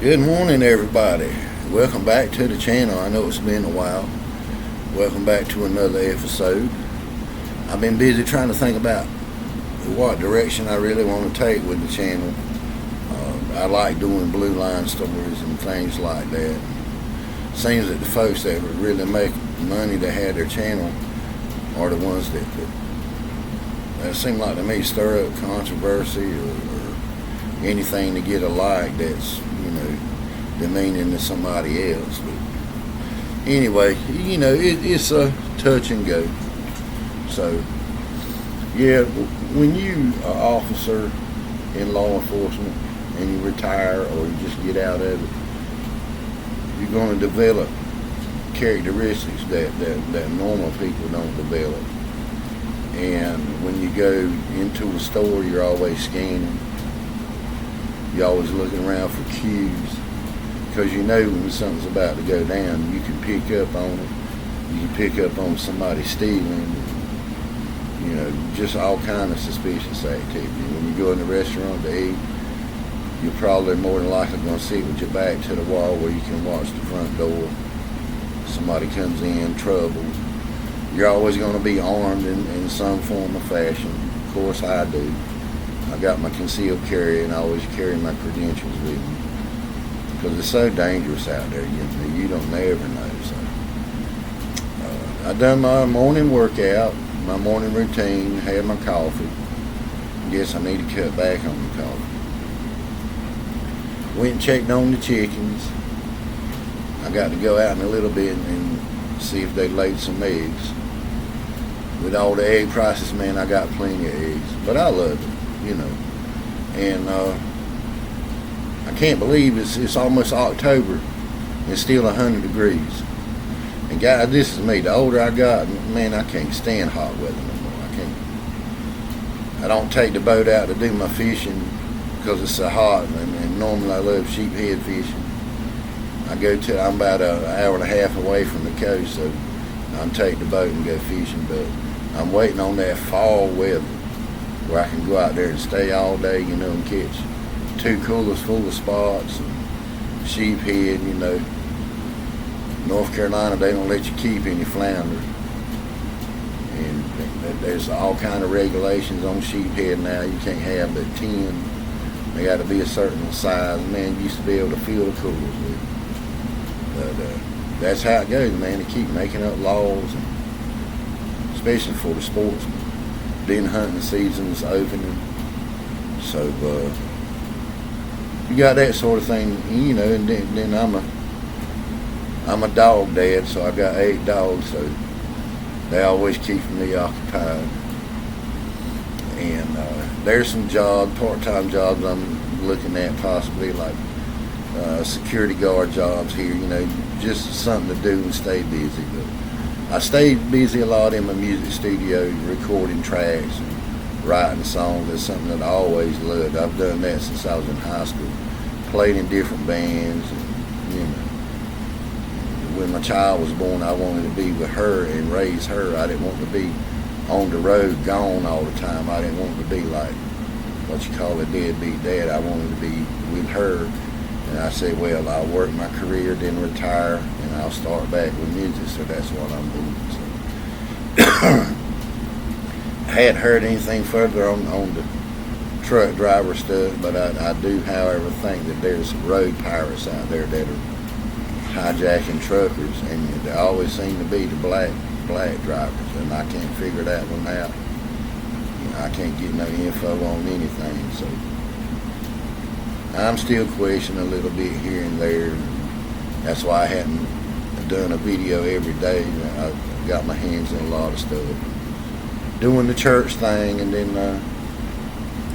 Good morning, everybody. Welcome back to the channel. I know it's been a while. Welcome back to another episode. I've been busy trying to think about what direction I really want to take with the channel. I like doing blue line stories and things like that. Seems that the folks that really make money to have their channel are the ones that seem like to me stir up controversy or anything to get a like that's, demeaning to somebody else. But anyway, it's a touch and go. So, yeah, when you are an officer in law enforcement and you retire or you just get out of it, you're going to develop characteristics that normal people don't develop. And when you go into a store, you're always scanning. You're always looking around for cues, because you know when something's about to go down. You can pick up on it. You can pick up on somebody stealing, just all kind of suspicious activity. When you go in the restaurant to eat, you're probably more than likely going to sit with your back to the wall where you can watch the front door. Somebody comes in, trouble. You're always going to be armed in some form or fashion. Of course I do. I got my concealed carry, and I always carry my credentials with me, because it's so dangerous out there. You don't never know. So I done my morning workout, my morning routine, had my coffee. Guess I need to cut back on the coffee. Went and checked on the chickens. I got to go out in a little bit and see if they laid some eggs. With all the egg prices, man, I got plenty of eggs, but I love it. And I can't believe it's almost October and still 100 degrees. And guys, this is me. The older I got, man, I can't stand hot weather no more. I can't. I don't take the boat out to do my fishing because it's so hot, and normally I love sheephead fishing. I'm about an hour and a half away from the coast, so I'll take the boat and go fishing. But I'm waiting on that fall weather, where I can go out there and stay all day, and catch 2 coolers full of spots and sheephead. North Carolina, they don't let you keep any flounder, and there's all kind of regulations on sheephead now. You can't have but 10. They got to be a certain size. Man, you used to be able to fill the coolers with. But that's how it goes, man. They keep making up laws, especially for the sportsmen. Then hunting season's opening, so you got that sort of thing, and then I'm a dog dad, so I got 8 dogs, so they always keep me occupied. And there's some part-time jobs I'm looking at, possibly like security guard jobs here, just something to do and stay busy. But I stayed busy a lot in my music studio, recording tracks and writing songs. That's something that I always loved. I've done that since I was in high school. Played in different bands, and when my child was born, I wanted to be with her and raise her. I didn't want to be on the road, gone all the time. I didn't want to be like what you call a deadbeat dad. I wanted to be with her. And I said, well, I'll work my career, then retire, and I'll start back with music, so that's what I'm doing. So I hadn't heard anything further on the truck driver stuff, but I do, however, think that there's road pirates out there that are hijacking truckers, and they always seem to be the black drivers, and I can't figure that one out. I can't get no info on anything, so I'm still questioning a little bit here and there. That's why I hadn't done a video every day. I got my hands in a lot of stuff. Doing the church thing, and then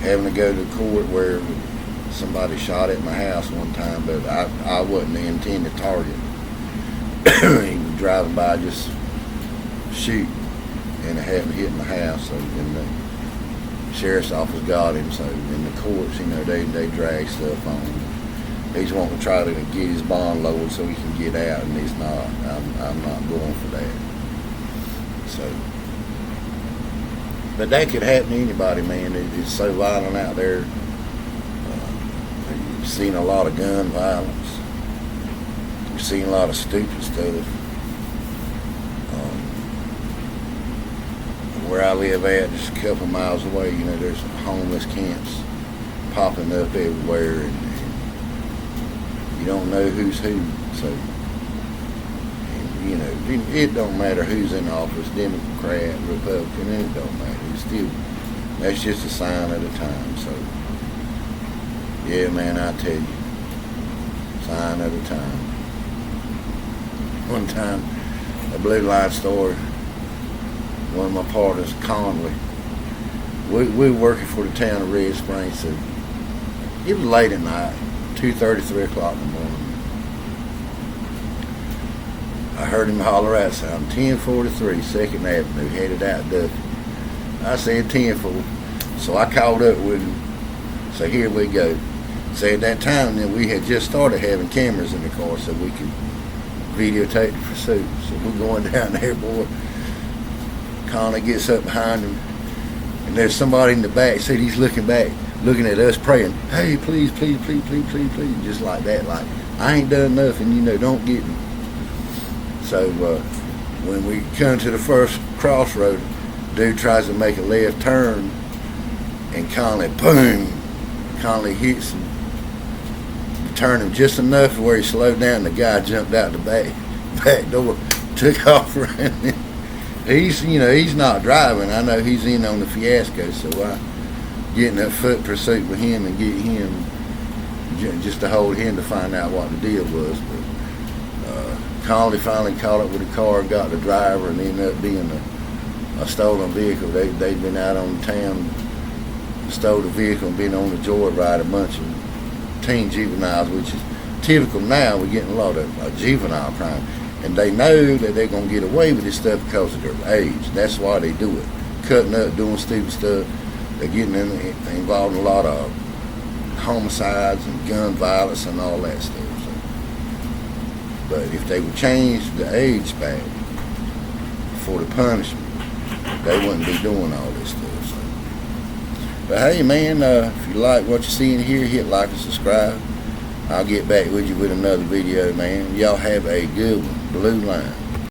having to go to court where somebody shot at my house one time, but I wasn't the intended target. He was driving by, just shoot, and it hadn't hit my house. So, and the sheriff's office got him. So in the courts, they drag stuff on him. He's wanting to try to get his bond lowered so he can get out, and he's not. I'm not going for that. So, but that could happen to anybody, man. It's so violent out there. You've seen a lot of gun violence. You've seen a lot of stupid stuff. Where I live at, just a couple miles away, you know, there's homeless camps popping up everywhere, and you don't know who's who. So, and, you know, it don't matter who's in office, Democrat, Republican, it don't matter. It's still, that's just a sign of the time. So, yeah, man, I tell you, sign of the time. One time, a blue line store, one of my partners, Conley, we were working for the town of Red Springs, so it was late at night, 2:30, 3 o'clock in the morning. I heard him holler out, sound 1043 2nd Avenue, headed out Duffy. I said 10-4, so I called up with him, so here we go. So at that time, then we had just started having cameras in the car so we could videotape the pursuit. So we're going down there, boy. Conley gets up behind him, and there's somebody in the back seat. He's looking back, looking at us, praying, "Hey, please, please, please, please, please, please," just like that. Like, I ain't done nothing, you know, don't get me. So when we come to the first crossroad, dude tries to make a left turn, and Conley, boom, Conley hits him, turned him just enough where he slowed down. The guy jumped out the back door, took off running. He's not driving. I know he's in on the fiasco, so I get in that foot pursuit with him and get him just to hold him to find out what the deal was. But Conley finally caught up with the car, got the driver, and ended up being a stolen vehicle. They'd been out on the town, stole the vehicle, and been on the joyride, a bunch of teen juveniles, which is typical now. We're getting a lot of juvenile crime. And they know that they're going to get away with this stuff because of their age. That's why they do it. Cutting up, doing stupid stuff. They're getting involved in a lot of homicides and gun violence and all that stuff. So. But if they would change the age back for the punishment, they wouldn't be doing all this stuff. So. But hey, man, if you like what you're seeing here, hit like and subscribe. I'll get back with you with another video, man. Y'all have a good one. Blue Line.